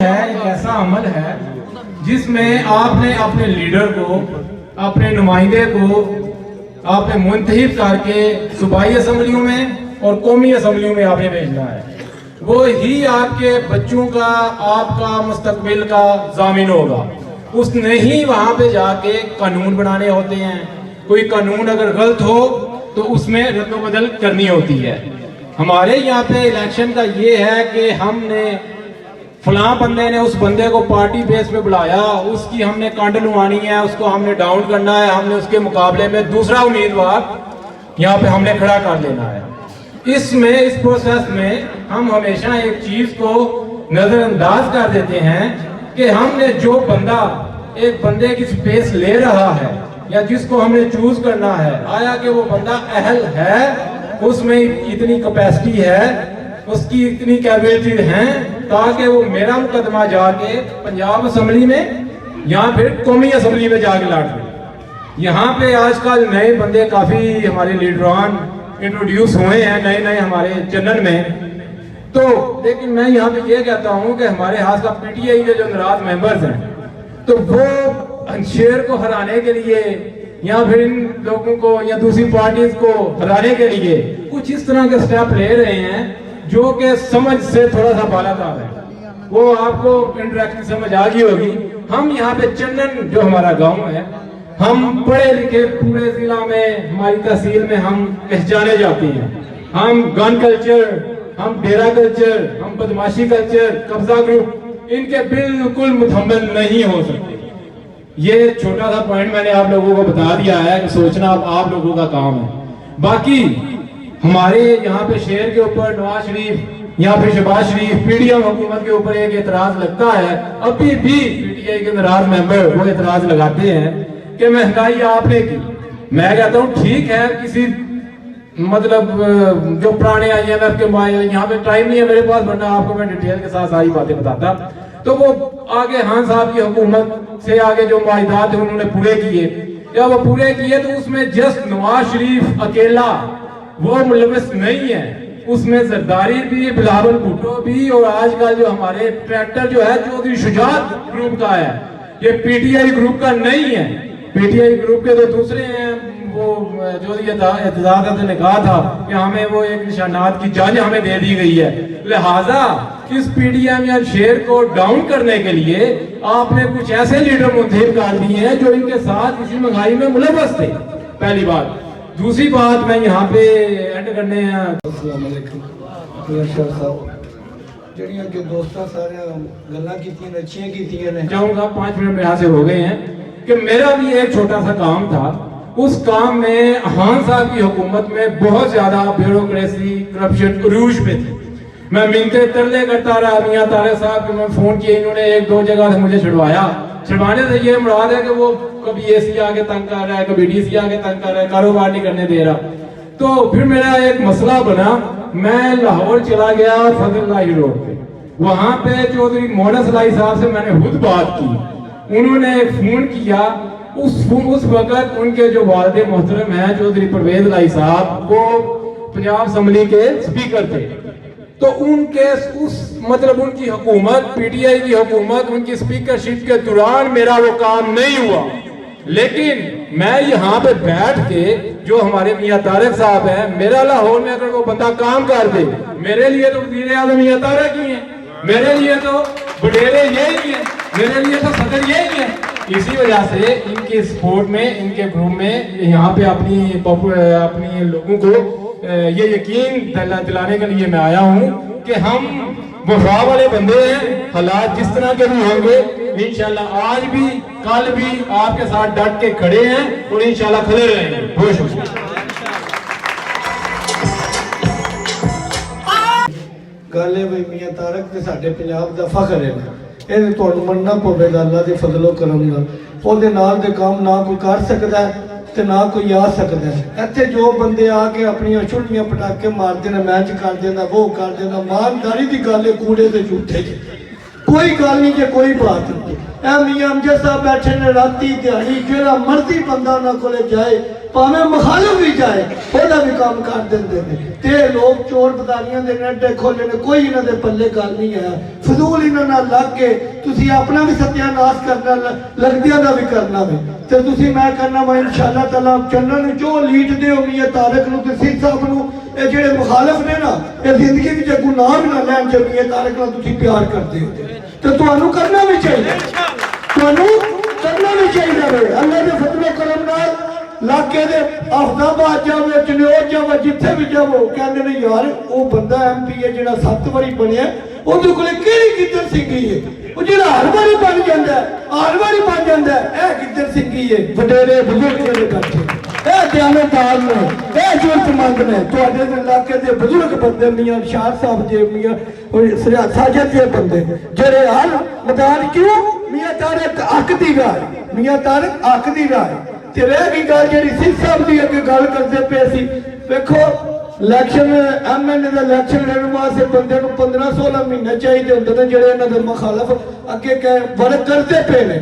ایک ایسا عمل ہے جس میں آپ نے اپنے لیڈر کو، اپنے نمائندے کو آپ نے منتخب کر کے صوبائی اسمبلیوں میں اور قومی اسمبلیوں میں آپ نے بھیجنا ہے. وہ ہی آپ کے بچوں کا، آپ کا مستقبل کا ضامن ہوگا. اس نے ہی وہاں پہ جا کے قانون بنانے ہوتے ہیں. کوئی قانون اگر غلط ہو تو اس میں رد و بدل کرنی ہوتی ہے. ہمارے یہاں پہ الیکشن کا یہ ہے کہ ہم نے فلاں بندے نے اس بندے کو پارٹی بیس پہ بلایا، اس کی ہم نے کانڈ لوانی ہے، اس کو ہم نے ڈاؤن کرنا ہے، ہم نے اس کے مقابلے میں دوسرا امیدوار یہاں پہ ہم نے کھڑا کر لینا ہے. اس پروسیس میں ہم ہمیشہ ایک چیز کو نظر انداز کر دیتے ہیں کہ ہم نے جو بندہ ایک بندے کی سپیس لے رہا ہے یا جس کو ہم نے چوز کرنا ہے، آیا کہ وہ بندہ اہل ہے، اس میں اتنی کیپیسٹی ہے، اس کی اتنی کیپیبلٹی ہیں تاکہ وہ میرا مقدمہ جا کے پنجاب اسمبلی میں یا پھر قومی اسمبلی میں جا کے لڑ دے. یہاں پہ آج کل نئے بندے کافی ہمارے لیڈران انٹروڈیوس ہوئے ہیں، نئے ہمارے چینل میں. تو لیکن میں یہاں پہ یہ کہتا ہوں کہ ہمارے ہاتھ کا پی ٹی آئی کے جو ناراض ممبرز ہیں تو وہ شیر کو ہرانے کے لیے یا پھر ان لوگوں کو یا دوسری پارٹیز کو ہرانے کے لیے کچھ اس طرح کے سٹیپ لے رہے ہیں جو کہ سمجھ سے تھوڑا سا بالاتر ہے. وہ آپ کو انڈائریکٹلی سمجھ آ گئی ہوگی. ہم یہاں پہ چندن جو ہمارا گاؤں ہے، ہم پڑھے لکھے پورے ضلع میں، ہماری تحصیل میں ہم پہچانے جاتے ہیں. ہم گن کلچر، ہم ڈیرا کلچر، ہم بدماشی کلچر، قبضہ گروپ ان کے بالکل متحمل نہیں ہو سکتے. یہ چھوٹا سا پوائنٹ میں نے آپ لوگوں کو بتا دیا ہے کہ سوچنا اب آپ لوگوں کا کام ہے. باقی ہمارے یہاں پہ شہر کے اوپر نواز شریف یا پھر شہباز شریف پی ڈی ایم حکومت کے اوپر ایک اعتراض لگتا ہے. ابھی بھی پی ٹی آئی کے ناراض ممبر وہ اعتراض لگاتے ہیں کہ مہنگائی آپ نے کی. میں کہتا ہوں ٹھیک ہے، کسی مطلب جو پرانے آئی ایم ایف کے یہاں پہ ٹائم نہیں ہے میرے پاس، ورنہ آپ کو میں ڈیٹیل کے ساتھ ساری باتیں بتاتا. تو وہ آگے خان صاحب کی حکومت سے آگے جو معاہدات ہیں انہوں نے پورے کیے. جب وہ پورے کیے تو اس میں جسٹ نواز شریف اکیلا وہ ملوث نہیں ہے، اس میں زرداری بھی، بلاول بھٹو بھی، اور آج کل جو ہمارے ٹریکٹر جو ہے چودھری شجاعت گروپ کا ہے، یہ پی ٹی آئی گروپ کا نہیں ہے. پی ٹی آئی گروپ کے تو دوسرے ہیں. وہ جو اعتراض نے کہا تھا کہ ہمیں وہ ایک نشانات کی جنگ ہمیں دے دی گئی ہے. لہٰذا اس پی ڈی ایم یا شیر کو ڈاؤن کرنے کے لیے آپ نے کچھ ایسے لیڈر منتخب کر دیے ہیں جو ان کے ساتھ کسی مہنگائی میں ملوث تھے. پہلی بات. دوسری بات میں یہاں پہ اینڈ کرنے ہیں. السلام علیکم. جڑیاں کہ دوستاں سارے گلاں کیتیاں اچھیاں کیتیاں نے. چاہوں گا 5 منٹ میں یہاں سے ہو گئے ہیں کہ میرا بھی ایک چھوٹا سا کام تھا. اس کام میں خان صاحب کی حکومت میں بہت زیادہ بیوروکریسی، کرپشن عروج پہ تھی. میں منتے ترلے کرتا رہا میاں طارق صاحب کو میں فون کیا، انہوں نے 1-2 جگہ سے مجھے چھڑوانے سے یہ مراد ہے کہ وہ کبھی اے سی آگے تنگ کر رہا ہے، کبھی ڈی سی آگے تنگ کر رہا ہے، کاروبار نہیں کرنے دے رہا. تو پھر میرا ایک مسئلہ بنا. میں لاہور چلا گیا فضل اللہ روڈ پہ. وہاں پہ چودھری موڈس علائی صاحب سے میں نے خود بات کی. انہوں نے فون کیا. اس وقت ان کے جو والد محترم ہیں چودھری پرویز علائی صاحب، وہ پنجاب اسمبلی کے سپیکر تھے. تو ان کے مطلب ان کی حکومت، پی ٹی آئی کی حکومت، ان کی سپیکرشپ کے دوران میرا وہ کام نہیں ہوا. لیکن میں یہاں پہ بیٹھ کے جو ہمارے میاں طارق صاحب ہیں، میرا لاہور میں اگر وہ بندہ کام کر دے، میرے لیے تو وزیر اعظم میاں طارق ہی ہیں، میرے لیے تو وڈیرے یہی ہیں، میرے لیے تو صدر یہی ہیں. اسی وجہ سے ان کے سپورٹ میں، ان کے گروپ میں یہاں پہ اپنی لوگوں کو یہ یقین دلانے کے لیے میں آیا ہوں کہ ہم وفا والے بندے ہیں. حالات جس طرح کے بھی ہوں گے انشاءاللہ آج بھی کل بھی آپ کے ساتھ ڈٹ کے کھڑے ہیں اور انشاءاللہ کھڑے رہیں گے. بہت شکریہ. گل ہے بھائی میاں طارق تے ساڈے پنجاب دا فخر ہے. یہ تہاڈوں مننا پوے گا اللہ دے فضل و کرم نال. او دے نال دے کام نہ کوئی کر سکدا ہے تے نہ کوئی آ سکدا ہے. ایتھے جو بندے آ کے اپنی چھٹیاں پٹاکے مارتے نے، میچ کر دینا، وہ کر دینا، ایمانداری دی گل ہے کوڑے تے جھوٹے جی. کوئی گل نہیں کہ کوئی بات نہیں. اے میاں امجد صاحب بیٹھے نے راتی دیہاڑی جہاں مرضی بندہ انہاں کولے جائے ਭਾਵੇਂ ਮੁਖਾਲਫ ਵੀ ਜਾਏ ਉਹਦਾ ਵੀ ਕੰਮ ਕਰ ਦਿੰਦੇ ਨੇ। ਤੇ ਇਹ ਲੋਕ ਚੋਰ ਬਦਾਰੀਆਂ ਦੇ ਨੱਡੇ ਖੋਲੇ ਨੇ, ਕੋਈ ਇਹਨਾਂ ਦੇ ਪੱਲੇ ਗੱਲ ਨਹੀਂ ਹੈ। ਫਜ਼ੂਲ ਇਹਨਾਂ ਨਾਲ ਲੱਗ ਕੇ ਤੁਸੀਂ ਆਪਣਾ ਵੀ ਸਤਿਆਨਾਸ਼ ਕਰਨਾ, ਲੱਗਦਿਆਂ ਦਾ ਵੀ ਕਰਨਾ ਵੇ। ਤੇ ਤੁਸੀਂ ਮੈਂ ਕਰਨਾ ਵਾ ਇਨਸ਼ਾਅੱਲਾ ਤਾਲਾ ਚੰਨਨ ਨੂੰ ਜੋ ਲੀਡਦੇ ਹੋ ਮੀਆਂ ਤਾਰਕ ਨੂੰ ਤੇ ਸਿੱਧ ਸਾਹਿਬ ਨੂੰ, ਇਹ ਜਿਹੜੇ ਮੁਖਾਲਫ ਨੇ ਨਾ, ਇਹ ਜ਼ਿੰਦਗੀ ਵਿੱਚ ਗੁਨਾਹ ਵੀ ਨਾ ਲੈਣ ਜੇ ਮੀਆਂ ਤਾਰਕ ਨਾਲ ਤੁਸੀਂ ਪਿਆਰ ਕਰਦੇ ਹੋ ਤੇ ਤੁਹਾਨੂੰ ਕਰਨਾ ਵੀ ਚਾਹੀਦਾ, ਤੁਹਾਨੂੰ ਕਰਨਾ ਵੀ ਚਾਹੀਦਾ ਵੇ। ਅੱਲਾ ਦੇ ਫਜ਼ਲ ਕਰਮ ਨਾਲ ਇਲਾਕੇ ਦੇ ਅਫਦਾਬਾਦ ਜਾਵੋ, ਚਨਿਓਰ ਜਾਵੋ, ਜਿੱਥੇ ਵੀ ਜਾਵੋ, ਕਹਿੰਦੇ ਨੇ ਯਾਰ ਉਹ ਬੰਦਾ MP ਹੈ ਜਿਹੜਾ 7 ਵਾਰੀ ਬਣਿਆ, ਉਹਦੇ ਕੋਲੇ ਕਿਹੜੀ ਗਿੱਦੜ ਸਿੰਘੀ ਹੈ, ਉਹ ਜਿਹੜਾ ਹਰ ਵਾਰੀ ਬਣ ਜਾਂਦਾ, ਹਰ ਵਾਰੀ ਬਣ ਜਾਂਦਾ, ਇਹ ਗਿੱਦੜ ਸਿੰਘੀ ਹੈ। ਵਡੇਰੇ ਬਜ਼ੁਰਗ ਜਿਹੜੇ ਬੈਠੇ, ਇਹ ਦਿਆਨਤਦਾਰ ਨੇ, ਇਹ ਜ਼ਰੂਰਤਮੰਦ ਨੇ, ਤੁਹਾਡੇ ਦੇ ਇਲਾਕੇ ਦੇ ਬਜ਼ੁਰਗ ਬੰਦੇ, ਮੀਆਂ ਸ਼ਾਹ ਸਾਹਿਬ ਜੀ, ਮੀਆਂ ਸਾਜਦ ਦੇ ਬੰਦੇ ਜਿਹੜੇ ਹਰ ਮੈਦਾਨ ਕਿਉਂ ਮੀਆਂ ਤਾਰਕ ਹੱਕ ਦੀ ਰਾਏ, ਮੀਆਂ ਤਾਰਕ ਹੱਕ ਦੀ ਰਾਏ। ਤੇ ਰਹਿ ਗਈ ਗੱਲ ਜਿਹੜੀ ਸਿੱਧ ਸਾਹਿਬ ਦੀ ਅੱਗੇ ਗੱਲ ਕਰਦੇ ਪਏ ਸੀ, ਵੇਖੋ ਇਲੈਕਸ਼ਨ MLA ਦਾ ਇਲੈਕਸ਼ਨ ਲੜਨ ਵਾਸਤੇ ਬੰਦੇ ਨੂੰ 15-16 ਮਹੀਨੇ ਚਾਹੀਦੇ ਹੁੰਦੇ ਨੇ, ਜਿਹੜੇ ਇਹਨਾਂ ਦੇ ਮੁਖਾਲਫ ਅੱਗੇ ਵਰਕ ਕਰਦੇ ਪਏ ਨੇ।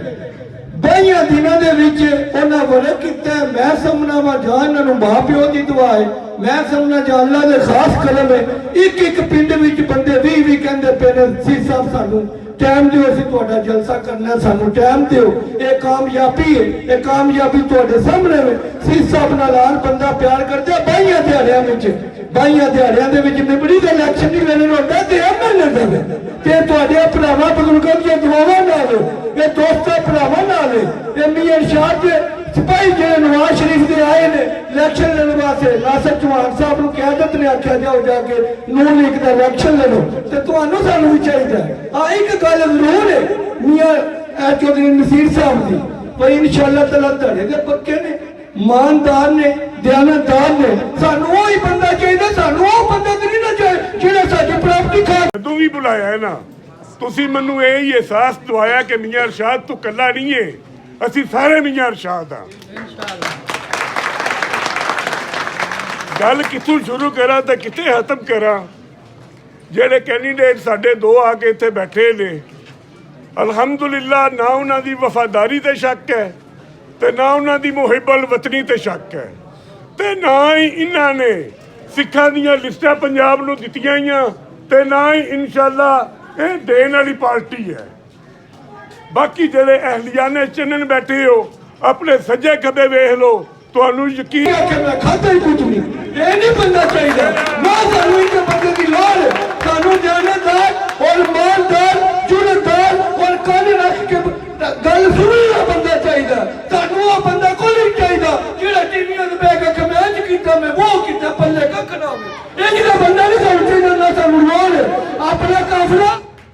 22 ਦਿਨਾਂ ਦੇ ਵਿੱਚ ਉਹਨਾਂ ਵਰਕ ਕੀਤਾ। ਮੈਂ ਸਮਝਣਾ ਵਾ ਜਾਂ ਇਹਨਾਂ ਨੂੰ ਮਾਂ ਪਿਓ ਦੀ ਦੁਆ ਹੈ, ਮੈਂ ਸਮਝਣਾ ਜਾਂ ਅੱਲਾ ਦੇ ਖਾਸ ਕਲਮ ਹੈ। ਇੱਕ ਪਿੰਡ ਵਿੱਚ ਬੰਦੇ 20 ਕਹਿੰਦੇ ਪਏ ਨੇ ਸਿੱਧ ਸਾਹਿਬ ਸਾਨੂੰ ਟਾਈਮ ਦਿਓ, ਅਸੀਂ ਤੁਹਾਡਾ ਜਲਸਾ ਕਰਨਾ, ਸਾਨੂੰ ਟਾਈਮ ਦਿਓ। ਇਹ ਕਾਮਯਾਬੀ ਹੈ, ਇਹ ਕਾਮਯਾਬੀ ਤੁਹਾਡੇ ਸਾਹਮਣੇ ਹੈ। ਸਿੱਧ ਸਾਹਿਬ ਨਾਲ ਹਰ ਬੰਦਾ ਪਿਆਰ ਕਰਦਾ। 22 ਦਿਹਾੜਿਆਂ ਵਿੱਚ, 22 ਦਿਹਾੜਿਆਂ ਦੇ ਵਿੱਚ ਮਿੰਬੜੀ ਦਾ ਇਲੈਕਸ਼ਨ ਨਹੀਂ ਲੜਨ ਹੁੰਦਾ ਤੇ MLA ਦਾ ਵੇ। ਤੇ ਤੁਹਾਡੇ ਭਰਾਵਾਂ ਬਜ਼ੁਰਗਾਂ ਦੀਆਂ ਦੁਆਵਾਂ ਨਾਲ, ਇਹ ਦੋਸਤਾਂ ਭਰਾਵਾਂ ਨਾਲ, ਇਹ ਮੀਆਂ ਇਰਸ਼ਾਦ ਦੇ ਸਿਪਾਹੀ ਜਿਹੜੇ ਨਵਾਜ਼ ਸ਼ਰੀਫ ਦੇ ਆਏ ਨੇ ਇਲੈਕਸ਼ਨ ਲੜਨ ਵਾਸਤੇ, ਨਾਸਰ ਚੌਹਾਨ ਸਾਹਿਬ ਨੂੰ ਕਿਆਦਤ ਨੇ ਆਖਿਆ ਜਾਓ ਜਾ ਕੇ ਨੂਨ ਲੀਗ ਦਾ ਇਲੈਕਸ਼ਨ ਲੜੋ। ਤੇ ਤੁਹਾਨੂੰ ਸਾਨੂੰ ਵੀ ਚਾਹੀਦਾ ਆ ਇੱਕ ਗੱਲ ਜ਼ਰੂਰ ਹੈ ਮੀਆਂ ਚੌਧਰੀ ਨਸੀਰ ਸਾਹਿਬ ਦੀ, ਪਰ ਇਨਸ਼ਾਅੱਲਾ ਤਾਲਾ ਤੁਹਾਡੇ ਦੇ ਪੱਕੇ ਨੇ, ਇਮਾਨਦਾਰ ਨੇ, ਦਿਆਨਤਦਾਰ ਨੇ। ਸਾਨੂੰ ਉਹ ਹੀ ਬੰਦਾ ਚਾਹੀਦਾ, ਸਾਨੂੰ ਉਹ ਬੰਦਾ ਤੇ ਨਹੀਂ ਨਾ ਚਾਹੀਦਾ ਜਿਹੜਾ ਸਾਡੀ ਪ੍ਰਾਪਰਟੀ ਖਾ। ਜਦੋਂ ਵੀ ਬੁਲਾਇਆ ਹੈ ਨਾ, ਤੁਸੀਂ ਮੈਨੂੰ ਇਹ ਹੀ ਅਹਿਸਾਸ ਦਵਾਇਆ ਕਿ ਮੀਆਂ ਇਰਸ਼ਾਦ ਤੂੰ ਇਕੱਲਾ ਨਹੀਂ ਹੈ, ਅਸੀਂ ਸਾਰੇ ਮੀਆਂ ਇਰਸ਼ਾਦ ਹਾਂ। ਗੱਲ ਕਿੱਥੋਂ ਸ਼ੁਰੂ ਕਰਾਂ ਤੇ ਕਿੱਥੇ ਖਤਮ ਕਰਾਂ। ਜਿਹੜੇ ਕੈਂਡੀਡੇਟ ਸਾਡੇ 2 ਆ ਕੇ ਇੱਥੇ ਬੈਠੇ ਨੇ, ਅਲਹਮਦੁਲਿਲਾ ਨਾ ਉਹਨਾਂ ਦੀ ਵਫਾਦਾਰੀ ਤੇ ਸ਼ੱਕ ਹੈ ਤੇ ਨਾ ਉਹਨਾਂ ਦੀ ਮੁਹਿੱਬਲ ਵਤਨੀ ਤੇ ਸ਼ੱਕ ਹੈ, ਤੇ ਨਾ ਹੀ ਇਹਨਾਂ ਨੇ ਸਿੱਖਾਂ ਦੀਆਂ ਲਿਸਟਾਂ ਪੰਜਾਬ ਨੂੰ ਦਿੱਤੀਆਂ ਹੀ, ਤੇ ਨਾ ਹੀ ਇਨਸ਼ਾਅੱਲਾ ਇਹ ਦੇਣ ਵਾਲੀ ਪਾਰਟੀ ਹੈ। ਬਾਕੀ ਜਿਹੜੇ ਅਹਲੀਆਨੇ ਚੰਨਨ ਬੈਠੇ ਹੋ, ਆਪਣੇ ਸੱਜੇ ਖੱਬੇ ਵੇਖ ਲਓ, ਤੁਹਾਨੂੰ ਯਕੀਨ ਖਾਤਾ ਹੀ ਕੁਝ ਨਹੀਂ। ਇਹ ਨਹੀਂ ਬੰਦਾ ਚਾਹੀਦਾ ਨਾ, ਸਾਨੂੰ ਇੱਕ ਬੰਦੇ ਦੀ ਲੋੜ ਹੈ। ਸਾਨੂੰ ਦਿਆਨਤਦਾਰ ਔਰ ਇਮਾਨਦਾਰ, ਜੁਰਤਦਾਰ ਔਰ ਕਾਨੂੰਨ ਰੱਖ ਕੇ ਗੱਲ ਸੁਣਨ ਵਾਲਾ ਬੰਦਾ ਚਾਹੀਦਾ। ਸਾਨੂੰ ਉਹ ਬੰਦਾ ਕੋਈ ਨਹੀਂ ਚਾਹੀਦਾ ਜਿਹੜਾ ਟੀਵੀਆਂ ਤੇ ਬਹਿ ਕੇ ਮੈਂ ਇੰਜ ਕੀਤਾ, ਮੈਂ ਉਹ ਕੀਤਾ, ਪੱਲੇ ਕੱਖ ਨਾ ਹੋਵੇ। ਇਹ ਜਿਹੜਾ ਬੰਦਾ ਨਹੀਂ ਸਾਨੂੰ ਚਾਹੀਦਾ, ਨਾ ਸਾਨੂੰ ਲੋੜ ਹੈ। ਆਪਣਾ ਕਾਫਲਾ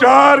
4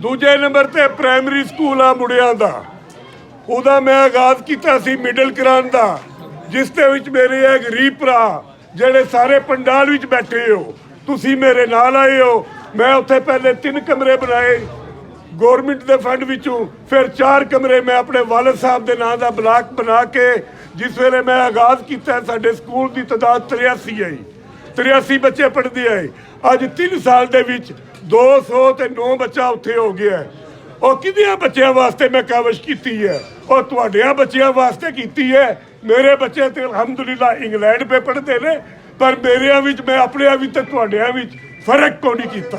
ਦੂਜੇ ਨੰਬਰ ਤੇ ਪ੍ਰਾਇਮਰੀ ਸਕੂਲ ਆ ਮੁੰਡਿਆਂ ਦਾ, ਉਹਦਾ ਮੈਂ ਆਗਾਜ਼ ਕੀਤਾ ਸੀ ਮਿਡਲ ਕਰਾਉਣ ਦਾ, ਜਿਸ ਦੇ ਵਿੱਚ ਮੇਰੇ ਇਹ ਗਰੀਬ ਭਰਾ ਜਿਹੜੇ ਸਾਰੇ ਪੰਡਾਲ ਵਿੱਚ ਬੈਠੇ ਹੋ, ਤੁਸੀਂ ਮੇਰੇ ਨਾਲ ਆਏ ਹੋ। ਮੈਂ ਉੱਥੇ ਪਹਿਲੇ 3 ਕਮਰੇ ਬਣਾਏ ਗੌਰਮੈਂਟ ਦੇ ਫੰਡ ਵਿੱਚੋਂ, ਫਿਰ 4 ਕਮਰੇ ਮੈਂ ਆਪਣੇ ਵਾਲਦ ਸਾਹਿਬ ਦੇ ਨਾਂ ਦਾ ਬਲਾਕ ਬਣਾ ਕੇ, ਜਿਸ ਵੇਲੇ ਮੈਂ ਆਗਾਜ਼ ਕੀਤਾ ਸਾਡੇ ਸਕੂਲ ਦੀ ਤਾਦਾਦ 83 ਆਈ, 83 ਬੱਚੇ ਪੜ੍ਹਦੇ ਆਏ। ਅੱਜ 3 ਸਾਲ ਦੇ ਵਿੱਚ 209 ਬੱਚਾ ਉੱਥੇ ਹੋ ਗਿਆ। ਉਹ ਕਿਹਦਿਆਂ ਬੱਚਿਆਂ ਵਾਸਤੇ ਮੈਂ ਕਾਵਿਸ਼ ਕੀਤੀ ਹੈ, ਉਹ ਤੁਹਾਡਿਆਂ ਬੱਚਿਆਂ ਵਾਸਤੇ ਕੀਤੀ ਹੈ। ਮੇਰੇ ਬੱਚੇ ਤੇ ਅਲਹਮਦੁਲਿਲਾ ਇੰਗਲੈਂਡ ਪੇ ਪੜ੍ਹਦੇ ਨੇ, ਪਰ ਮੇਰਿਆਂ ਵਿੱਚ ਮੈਂ ਆਪਣਿਆਂ ਵਿੱਚ ਤੇ ਤੁਹਾਡਿਆਂ ਵਿੱਚ ਫਰਕ ਕੋਈ ਨਹੀਂ ਕੀਤਾ।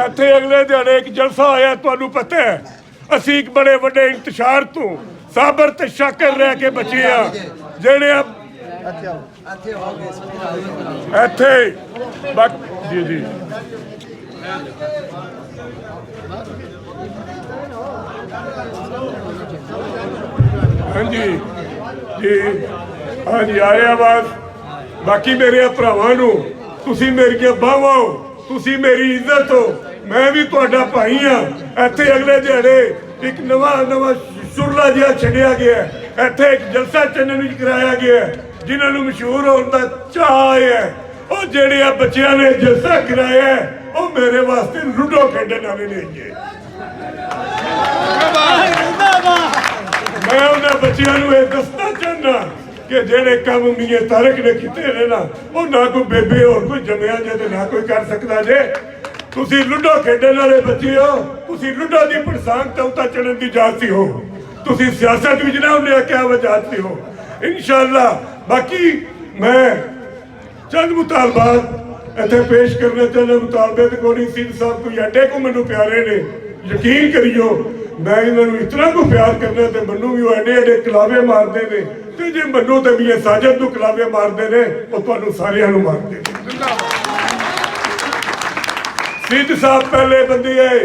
ਇੱਥੇ ਅਗਲੇ ਦਿਹਾੜੇ ਇੱਕ ਜਲਸਾ ਹੋਇਆ, ਤੁਹਾਨੂੰ ਪਤਾ ਹੈ ਅਸੀਂ ਇੱਕ ਬੜੇ ਵੱਡੇ ਇੰਤਸ਼ਾਰ ਤੋਂ ਸਾਬਰ ਤੇ ਸ਼ਾਕਰ ਰਹਿ ਕੇ ਬਚੇ ਆ, ਜਿਹੜੇ ਇੱਥੇ ਜੀ ਜੀ ਹਾਂਜੀ ਜੀ ਹਾਂਜੀ ਆਏ ਆਵਾਜ਼। ਬਾਕੀ ਮੇਰੇ ਭਰਾਵਾਂ ਨੂੰ ਤੁਸੀਂ ਮੇਰੀਆਂ ਬਾਹਾਂ ਹੋ, ਤੁਸੀਂ ਮੇਰੀ ਇੱਜ਼ਤ ਹੋ, ਮੈਂ ਵੀ ਤੁਹਾਡਾ ਭਾਈ ਹਾਂ। ਇੱਥੇ ਅਗਲੇ ਦਿਹਾੜੇ ਇੱਕ ਨਵਾਂ ਸੁਰਲਾ ਜਿਹਾ ਛੱਡਿਆ ਗਿਆ, ਇੱਥੇ ਇੱਕ ਜਲਸਾ ਚੰਨਣ ਵਿੱਚ ਕਰਾਇਆ ਗਿਆ ਜਿਨ੍ਹਾਂ ਨੂੰ ਮਸ਼ਹੂਰ ਹੋਣ ਦਾ ਚਾਅ ਹੈ। ਉਹ ਜਿਹੜੇ ਆ ਬੱਚਿਆਂ ਨੇ ਜਲਸਾ ਕਰਾਇਆ ਉਹ ਮੇਰੇ ਵਾਸਤੇ ਲੁੱਡੋ ਖੇਡਣ ਵਾਲੇ ਨਹੀਂ। ਮੈਂ ਉਹਨਾਂ ਬੱਚਿਆਂ ਨੂੰ ਇਹ ਦੱਸਣਾ ਚਾਹੁੰਦਾ ਕਿ ਜਿਹੜੇ ਕੰਮ ਮੀਆਂ ਤਾਰਕ ਨੇ ਕੀਤੇ ਨੇ ਨਾ, ਉਹ ਨਾ ਕੋਈ ਬੇਬੇ ਹੋਰ ਕੋਈ ਜੰਮਿਆ ਜੇ ਤੇ ਨਾ ਕੋਈ ਕਰ ਸਕਦਾ ਜੇ। ਤੁਸੀਂ ਲੁੱਡੋ ਖੇਡਣ ਵਾਲੇ ਬੱਚੇ ਹੋ, ਤੁਸੀਂ ਲੁੱਡੋ ਦੀ ਪੜਸਾਂਗ ਤੇ ਉੱਤਾ ਚੜਨ ਦੀ ਜਾਤੀ ਹੋ, ਤੁਸੀਂ ਸਿਆਸਤ ਵਿੱਚ ਨਾ ਉਹਨੇ ਕਿਹਾ ਵਜਾਤੀ ਹੋ ਇਨਸ਼ਾਅੱਲਾ। ਬਾਕੀ ਮੈਂ ਚੰਦ ਮੁਤਾਲਬਾਤ ਇੱਥੇ ਪੇਸ਼ ਕਰਨੇ ਚਾਹੁੰਦਾ। ਮੁਤਾਲਬੇ ਤੇ ਕੋਈ ਸਿੰਘ ਸਾਹਿਬ ਕੋਈ ਐਡੇ ਕੋ ਮੈਨੂੰ ਪਿਆਰੇ ਨੇ, ਯਕੀਨ ਕਰਿਓ ਮੈਂ ਇਹਨਾਂ ਨੂੰ ਇਤਨਾ ਕੋ ਪਿਆਰ ਕਰਨਾ ਤੇ ਮੈਨੂੰ ਵੀ ਉਹ ਐਡੇ ਕਲਾਵੇ ਮਾਰਦੇ ਨੇ ਤੇ ਜੇ ਮੈਨੂੰ ਤੇ ਵੀ ਸਾਜਦ ਨੂੰ ਕਲਾਵੇ ਮਾਰਦੇ ਨੇ ਉਹ ਤੁਹਾਨੂੰ ਸਾਰਿਆਂ ਨੂੰ ਮਾਰਦੇ ਨੇ। ਸਿੱਧ ਸਾਹਿਬ ਪਹਿਲੇ ਬੰਦੇ ਆਏ,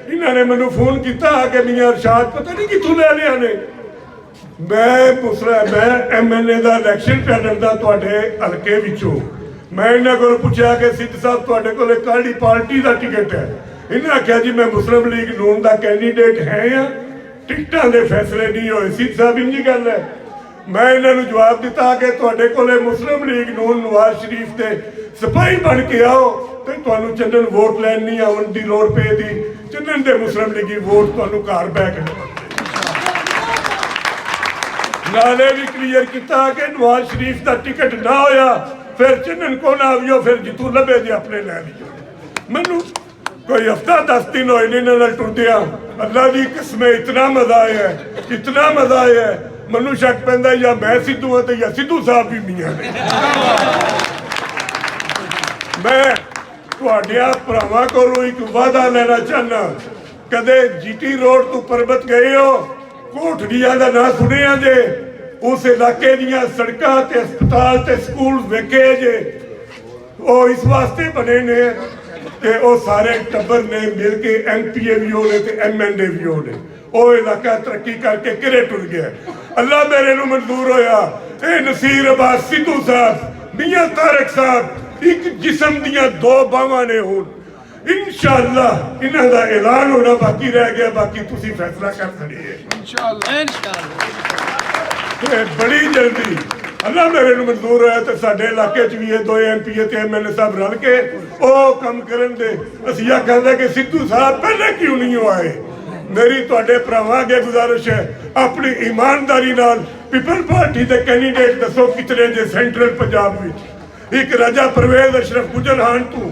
ਇਹਨਾਂ ਨੇ ਮੈਨੂੰ ਫੋਨ ਕੀਤਾ ਕਿ ਮੀਆਂ ਅਰਸ਼ਾਦ ਪਤਾ ਨਹੀਂ ਕਿੱਥੋਂ ਲੈ ਲਿਆ ਨੇ। ਮੈਂ ਐਮਐਲਏ ਦਾ ਇਲੈਕਸ਼ਨ ਲੜਦਾ ਤੁਹਾਡੇ ਹਲਕੇ ਵਿੱਚੋਂ। ਮੈਂ ਇਹਨਾਂ ਕੋਲ ਪੁੱਛਿਆ ਕਿ ਸਿੱਧ ਸਾਹਿਬ ਤੁਹਾਡੇ ਕੋਲ ਕਿਹੜੀ ਪਾਰਟੀ ਦਾ ਟਿਕਟ ਹੈ। ਇਹਨਾਂ ਆਖਿਆ ਜੀ ਮੈਂ ਮੁਸਲਿਮ ਲੀਗ ਨੂਨ ਦਾ ਕੈਂਡੀਡੇਟ ਹੈ ਆ, ਟਿਕਟਾਂ ਦੇ ਫੈਸਲੇ ਨਹੀਂ ਹੋਏ। ਸਿੱਧ ਸਾਹਿਬ ਇੰਜੀ ਗੱਲ ਹੈ। ਮੈਂ ਇਹਨਾਂ ਨੂੰ ਜਵਾਬ ਦਿੱਤਾ ਕਿ ਤੁਹਾਡੇ ਕੋਲੇ ਮੁਸਲਿਮ ਲੀਗ ਨੂਨ ਨਵਾਜ਼ ਸ਼ਰੀਫ ਦੇ ਸਿਪਾਹੀ ਬਣ ਕੇ ਆਓ ਤੇ ਤੁਹਾਨੂੰ ਚੰਨਨ ਵੋਟ ਲੈਣ ਨਹੀਂ ਆਉਣ ਦੀ ਲੋੜ ਪਏਗੀ। ਚੰਨਨ ਦੇ ਮੁਸਲਿਮ ਲੀਗੀ ਵੋਟ ਤੁਹਾਨੂੰ ਘਰ ਬਹਿ ਕੇ ਨਾਲੇ ਵੀ ਕਲੀਅਰ ਕੀਤਾ ਕਿ ਨਵਾਜ਼ ਸ਼ਰੀਫ ਦਾ ਟਿਕਟ ਨਾ ਹੋਇਆ ਫਿਰ ਚੰਨਨ ਕੋ ਨਾ ਆਵਿਓ, ਫਿਰ ਜਿੱਥੋਂ ਲੱਭੇ ਜੇ ਆਪਣੇ ਲੈ ਲਿਓ। ਮੈਨੂੰ ਕੋਈ ਹਫਤਾ 10 ਦਿਨ ਹੋਏ ਨੇ ਇਹਨਾਂ ਨਾਲ ਟੁਰਦਿਆਂ। ਅੱਲਾ ਦੀ ਕਸਮੇ ਇਤਨਾ ਮਜ਼ਾ ਆਇਆ, ਇਤਨਾ ਮਜ਼ਾ ਆਇਆ। ਮੈਨੂੰ ਸ਼ੱਕ ਪੈਂਦਾ ਜਾਂ ਮੈਂ ਸਿੱਧੂ ਹਾਂ ਤੇ ਜਾਂ ਸਿੱਧੂ ਸਾਹਿਬ ਵੀ ਮੀਆਂ ਨੇ। ਮੈਂ ਤੁਹਾਡਿਆਂ ਭਰਾਵਾਂ ਕੋਲੋਂ ਇੱਕ ਵਾਅਦਾ ਲੈਣਾ ਚਾਹੁੰਦਾ, ਕਦੇ ਜੀਟੀ ਰੋਡ ਤੋਂ ਪਰਬਤ ਗਏ ਹੋ, ਕੋਠੜੀਆਂ ਦਾ ਨਾਂ ਸੁਣਿਆ ਜੇ, ਉਸ ਇਲਾਕੇ ਦੀਆਂ ਸੜਕਾਂ ਤੇ ਹਸਪਤਾਲ ਤੇ ਸਕੂਲ ਵੇਖੇ ਜੇ, ਉਹ ਇਸ ਵਾਸਤੇ ਬਣੇ ਨੇ ਕਿ ਉਹ ਸਾਰੇ ਟੱਬਰ ਨੇ ਮਿਲ ਕੇ ਐਮਪੀਏ ਵੀ ਹੋਣੇ ਤੇ ਐਮਐਲਏ ਵੀ ਹੋਣੇ। ਉਹ ਇਲਾਕਾ ਤਰੱਕੀ ਕਰਕੇ ਕਿਰੇ ਟੁਰ ਗਿਆ। ਅੱਲਾ ਮੇਰੇ ਨੂੰ ਮਨਜ਼ੂਰ ਹੋਇਆ ਇਹ ਨਸੀਰ ਅਬਾਸ ਸਿੱਧੂ ਸਾਹਿਬ, ਮੀਆਂ ਤਾਰਕ ਸਾਹਿਬ ਇੱਕ ਜਿਸਮ ਦੀਆਂ ਦੋ ਬਾਹਾਂ ਨੇ। ਹੁਣ ਇਨਸ਼ਾਅੱਲਾ ਇਹਨਾਂ ਦਾ ਐਲਾਨ ਹੋਣਾ ਬਾਕੀ ਰਹਿ ਗਿਆ, ਬਾਕੀ ਤੁਸੀਂ ਫੈਸਲਾ ਕਰ ਸਕਦੇ ਇਨਸ਼ਾਅੱਲਾ। ਬੜੀ ਜਲਦੀ ਅੱਲਾ ਮੇਰੇ ਨੂੰ ਮਨਜ਼ੂਰ ਹੋਇਆ ਤੇ ਸਾਡੇ ਇਲਾਕੇ 'ਚ ਵੀ ਇਹ ਦੋ ਐਮਪੀਏ ਤੇ ਐਮਐਲਏ ਸਾਹਿਬ ਰਲ ਕੇ ਉਹ ਕੰਮ ਕਰਨ ਦੇ। ਅਸੀਂ ਇਹ ਕਹਿੰਦੇ ਕਿ ਸਿੱਧੂ ਸਾਹਿਬ ਪਹਿਲੇ ਕਿਉਂ ਨਹੀਂ ਆਏ। ਮੇਰੀ ਤੁਹਾਡੇ ਭਰਾਵਾਂ ਅੱਗੇ ਗੁਜ਼ਾਰਿਸ਼ ਹੈ, ਆਪਣੀ ਇਮਾਨਦਾਰੀ ਨਾਲ ਪੀਪਲ ਪਾਰਟੀ ਦੇ ਕੈਂਡੀਡੇਟ ਦੱਸੋ ਕਿਤਨੇ ਜੇ ਸੈਂਟਰਲ ਪੰਜਾਬ ਵਿੱਚ। ਇੱਕ ਰਾਜਾ ਪਰਵੇਜ਼ ਅਸ਼ਰਫ ਗੁਜਰਹਾਨ ਤੋਂ,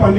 5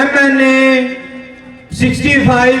MNA 65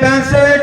65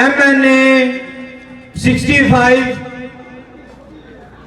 MNA 65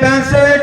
65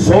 100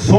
100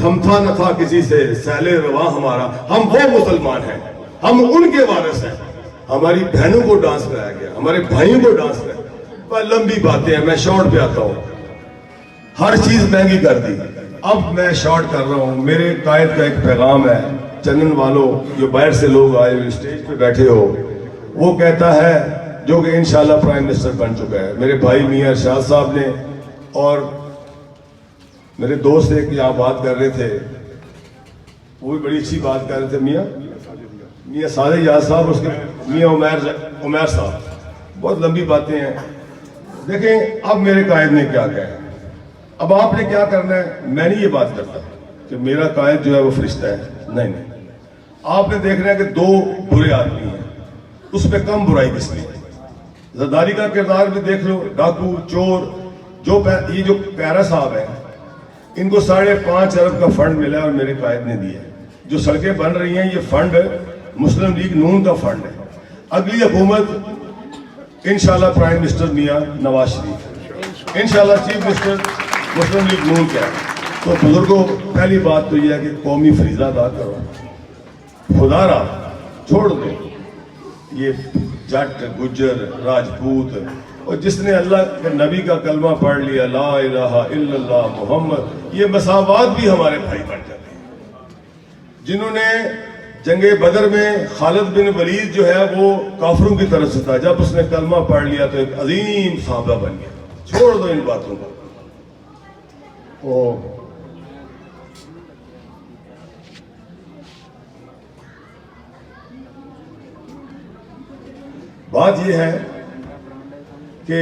تھمتا نہ تھا کسی سے سیل رواں ہمارا. ہم وہ مسلمان ہیں, ہم ان کے وارث ہیں. ہماری بہنوں کو ڈانس کرایا گیا, ہمارے بھائیوں کو ڈانس کرایا. لمبی باتیں ہیں, میں شارٹ پہ آتا ہوں. ہر چیز مہنگی کر دی. اب میں شارٹ کر رہا ہوں. میرے قائد کا ایک پیغام ہے چنن والوں, جو باہر سے لوگ آئے ہوئے اسٹیج پہ بیٹھے ہو. وہ کہتا ہے, جو کہ انشاءاللہ پرائم منسٹر بن چکا ہے, میرے بھائی میاں ارشاد صاحب نے, اور میرے دوست ایک یہاں بات کر رہے تھے, وہ بھی بڑی اچھی بات کر رہے تھے, میاں سادہ یاد صاحب, اس کے میاں عمیر صاحب. بہت لمبی باتیں ہیں. دیکھیں اب میرے قائد نے کیا کہا ہے, اب آپ نے کیا کرنا ہے. میں نہیں یہ بات کرتا کہ میرا قائد جو ہے وہ فرشتہ ہے, نہیں. آپ نے دیکھنا ہے کہ دو برے آدمی ہیں, اس پہ کم برائی کس لیے. زرداری کا کردار بھی دیکھ لو, ڈاکو چور. یہ جو پیارا صاحب ہیں, ان کو 5.5 ارب کا فنڈ ملا ہے اور میرے قائد نے دیا ہے. جو سڑکیں بن رہی ہیں یہ فنڈ مسلم لیگ نون کا فنڈ ہے. اگلی حکومت انشاءاللہ پرائم منسٹر میاں نواز شریف, انشاءاللہ چیف منسٹر مسلم لیگ نون کا ہے. تو بزرگوں, پہلی بات تو یہ ہے کہ قومی فریضہ ادا کرو. خدا را چھوڑ دو یہ جٹ گجر راجپوت, اور جس نے اللہ کے نبی کا کلمہ پڑھ لیا لا الہ الا اللہ محمد, یہ مساوات بھی ہمارے بھائی بن جاتے ہیں. جنہوں نے جنگ بدر میں خالد بن ولید جو ہے وہ کافروں کی طرف سے تھا, جب اس نے کلمہ پڑھ لیا تو ایک عظیم صحابہ بن گیا. چھوڑ دو ان باتوں کو. بات یہ ہے کہ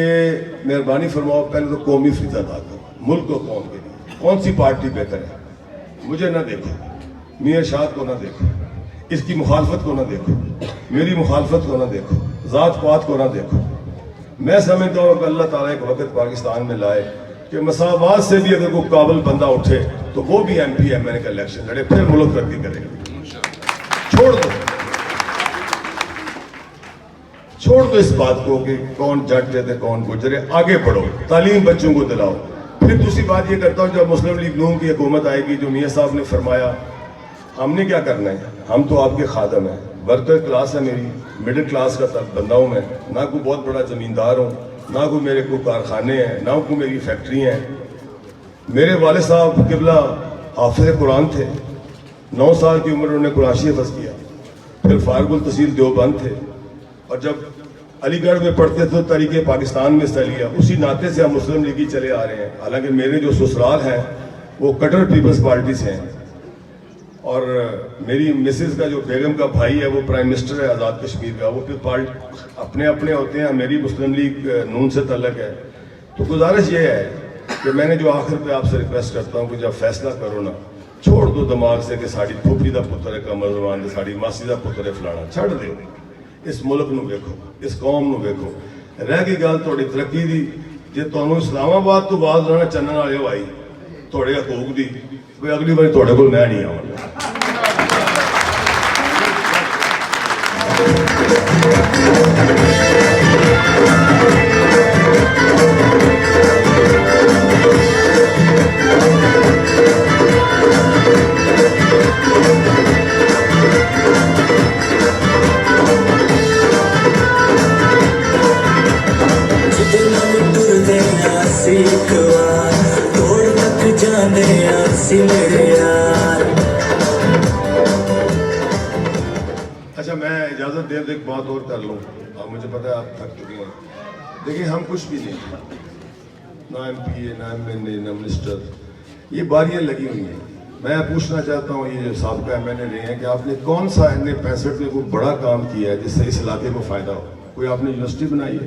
مہربانی فرماؤ, پہلے تو قومی فریضہ ادا کرو ملک و قوم کے لیے. کون سی پارٹی بہتر ہے, مجھے نہ دیکھو, میاں ارشاد کو نہ دیکھو, اس کی مخالفت کو نہ دیکھو, میری مخالفت کو نہ دیکھو, ذات پات کو نہ دیکھو. میں سمجھتا ہوں کہ اللہ تعالیٰ ایک وقت پاکستان میں لائے کہ مساوات سے بھی اگر کوئی قابل بندہ اٹھے تو وہ بھی ایم پی ایم این کا الیکشن لڑے, پھر ملک ترقی کرے گا. چھوڑ دو اس بات کو کہ کون جٹ ہے کون گجر ہے. آگے بڑھو, تعلیم بچوں کو دلاؤ. پھر دوسری بات یہ کرتا ہوں, جب مسلم لیگ نون کی حکومت آئے گی, جو میاں صاحب نے فرمایا, ہم نے کیا کرنا ہے, ہم تو آپ کے خادم ہیں. ورکر کلاس ہے میری, مڈل کلاس کا بندہ ہوں میں, نہ کوئی بہت بڑا زمیندار ہوں, نہ کوئی میرے کو کارخانے ہیں, نہ کوئی میری فیکٹری ہیں. میرے والد صاحب قبلہ حافظ قرآن تھے, 9 سال کی عمر انہوں نے قرآن شریف حفظ کیا. پھر فارغ التحصیل دیوبند تھے, اور جب علی گڑھ میں پڑھتے تھے تو تحریک پاکستان میں حصہ لیا. اسی ناطے سے ہم مسلم لیگی چلے آ رہے ہیں. حالانکہ میرے جو سسرال ہیں وہ کٹر پیپلز پارٹی سے ہیں, اور میری مسز کا جو بیگم کا بھائی ہے وہ پرائم منسٹر ہے آزاد کشمیر کا. وہ پھر اپنے اپنے ہوتے ہیں, میری مسلم لیگ نون سے تعلق ہے. تو گزارش یہ ہے کہ میں نے جو آخر پہ آپ سے ریکویسٹ کرتا ہوں کہ جب فیصلہ کرو نا, چھوڑ دو دماغ سے کہ ساڑی پھوپھی دا پتر ہے کمر زبان دے, ساڑی ماسی دا پتر ہے فلانا. چھڑ دے, اس ملک نو ویکھو, اس قوم نو ویکھو. رہ گئی گل تھوڑی ترقی دی, جے تانوں اسلام آباد تو باز لانا چنن والے ہو آئی تھوڑے حقوق دی, کوئی اگلی بار تھوڑے کول میں نہیں آواں. اچھا میں اجازت دے ایک بات اور کر لوں, اب مجھے پتا ہے آپ تھک چکے ہیں. دیکھیں ہم کچھ بھی نہیں, نہ ایم پی اے, نہ ایم این اے, نہ منسٹر. یہ باریاں لگی ہوئی ہیں. میں پوچھنا چاہتا ہوں یہ جو سابقہ ایم این اے رہے ہیں کہ آپ نے کون سا N65 میں کوئی بڑا کام کیا ہے جس سے اس علاقے کو فائدہ ہو. کوئی آپ نے یونیورسٹی بنائی ہے,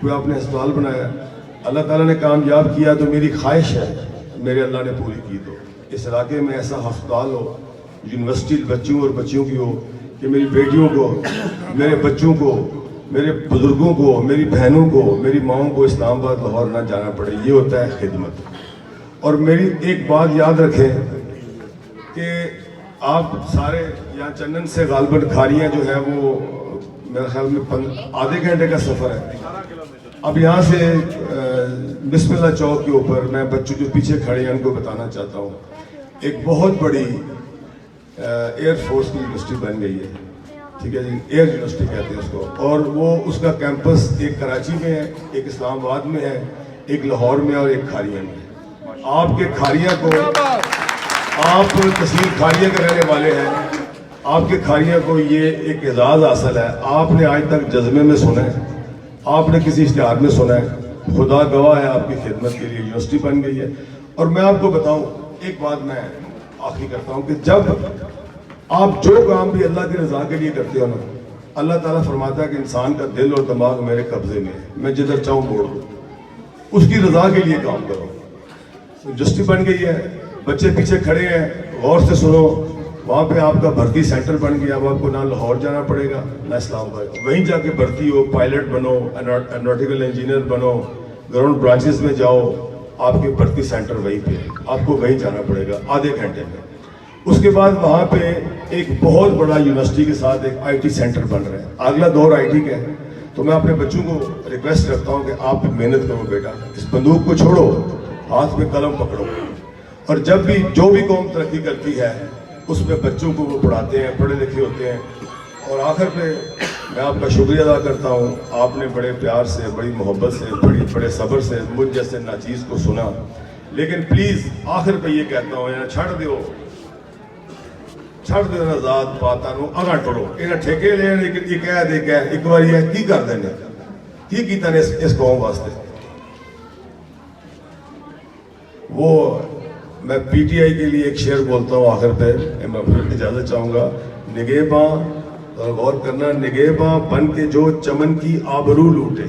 کوئی آپ نے ہسپتال بنایا. اللہ تعالیٰ نے کامیاب کیا تو میری خواہش ہے میرے اللہ نے پوری کی تو اس علاقے میں ایسا ہسپتال ہو, یونیورسٹی بچوں اور بچیوں کی ہو کہ میری بیٹیوں کو, میرے بچوں کو, میرے بزرگوں کو, میری بہنوں کو, میری ماؤں کو اسلام آباد لاہور نہ جانا پڑے. یہ ہوتا ہے خدمت. اور میری ایک بات یاد رکھیں کہ آپ سارے یہاں چنن سے غالباً کھاریاں جو ہے وہ میرے خیال میں آدھے گھنٹے کا سفر ہے. اب یہاں سے بسم اللہ چوک کے اوپر میں بچوں جو پیچھے کھڑے ہیں ان کو بتانا چاہتا ہوں ایک بہت بڑی ایئر فورس کی یونیورسٹی بن گئی ہے, ٹھیک ہے جی, ایئر یونیورسٹی کہتے ہیں اس کو, اور وہ اس کا کیمپس ایک کراچی میں ہے, ایک اسلام آباد میں ہے, ایک لاہور میں اور ایک کھاریہ میں ہے. آپ کے کھاریہ کو, آپ تحصیل کھاریہ کے رہنے والے ہیں, آپ کے کھاریہ کو یہ ایک اعزاز حاصل ہے. آپ نے آج تک جذبے میں سنا ہے, آپ نے کسی اشتہار میں سنا ہے, خدا گواہ ہے آپ کی خدمت کے لیے یونیورسٹی بن گئی ہے. اور میں آپ کو بتاؤں ایک بات میں آخری کرتا ہوں کہ جب آپ جو کام بھی اللہ کی رضا کے لیے کرتے ہو نا, اللہ تعالیٰ فرماتا ہے کہ انسان کا دل اور دماغ میرے قبضے میں ہے, میں جدھر چاہوں موڑ دوں, اس کی رضا کے لیے کام کرو. یونیورسٹی بن گئی ہے, بچے پیچھے کھڑے ہیں, غور سے سنو, وہاں پہ آپ کا بھرتی سینٹر بن گیا. اب آپ کو نہ لاہور جانا پڑے گا نہ اسلام آباد, وہیں جا کے بھرتی ہو, پائلٹ بنو, ایروناٹیکل انجینئر بنو, گراؤنڈ برانچز میں جاؤ, آپ کے بھرتی سینٹر وہیں پہ, آپ کو وہیں جانا پڑے گا آدھے گھنٹے میں. اس کے بعد وہاں پہ ایک بہت بڑا یونیورسٹی کے ساتھ ایک آئی ٹی سینٹر بن رہا ہے, اگلا دور آئی ٹی کا ہے. تو میں اپنے بچوں کو ریکویسٹ کرتا ہوں کہ آپ محنت کرو بیٹا, اس بندوق کو چھوڑو, ہاتھ میں قلم پکڑو, اور جب بھی جو بھی قوم ترقی کرتی ہے اس میں بچوں کو وہ پڑھاتے ہیں, پڑھے لکھے ہوتے ہیں. اور آخر پہ میں آپ کا شکریہ ادا کرتا ہوں, آپ نے بڑے پیار سے, بڑی محبت سے, بڑے صبر سے مجھ جیسے ناچیز کو سنا. لیکن پلیز آخر پہ یہ کہتا ہوں, چھڑ دیو نا ذات پاتا نو اگاں ٹرو, انہیں ٹھیکے لے, لیکن یہ کہہ دے کہ ایک بار یہ کی کر دینے, کی کیتا نے اس قوم واسطے. وہ میں پی ٹی آئی کے لیے ایک شعر بولتا ہوں آخر پہ, میں پھر اجازت چاہوں گا. نگہباں, غور کرنا, نگہباں بن کے جو چمن کی آبرو لوٹے,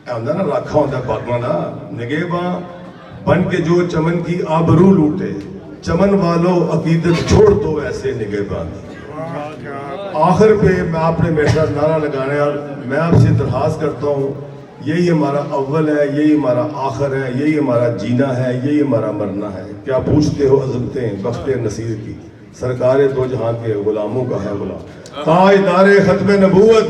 ہوتا نا راکھا ہوتا باغواں نا, نگہباں بن کے جو چمن کی آبرو لوٹے, چمن والو عقیدت چھوڑ دو ایسے نگہباں. آخر پہ میں آپ نے میرے ساتھ نعرہ لگانا ہے, اور میں آپ سے درخواست کرتا ہوں, یہی ہمارا اول ہے, یہی ہمارا آخر ہے, یہی ہمارا جینا ہے, یہی ہمارا مرنا ہے. کیا پوچھتے ہو عظمتیں بخت نصیر کی, سرکار دو جہاں کے غلاموں کا ہے غلام, تاجدار ختم نبوت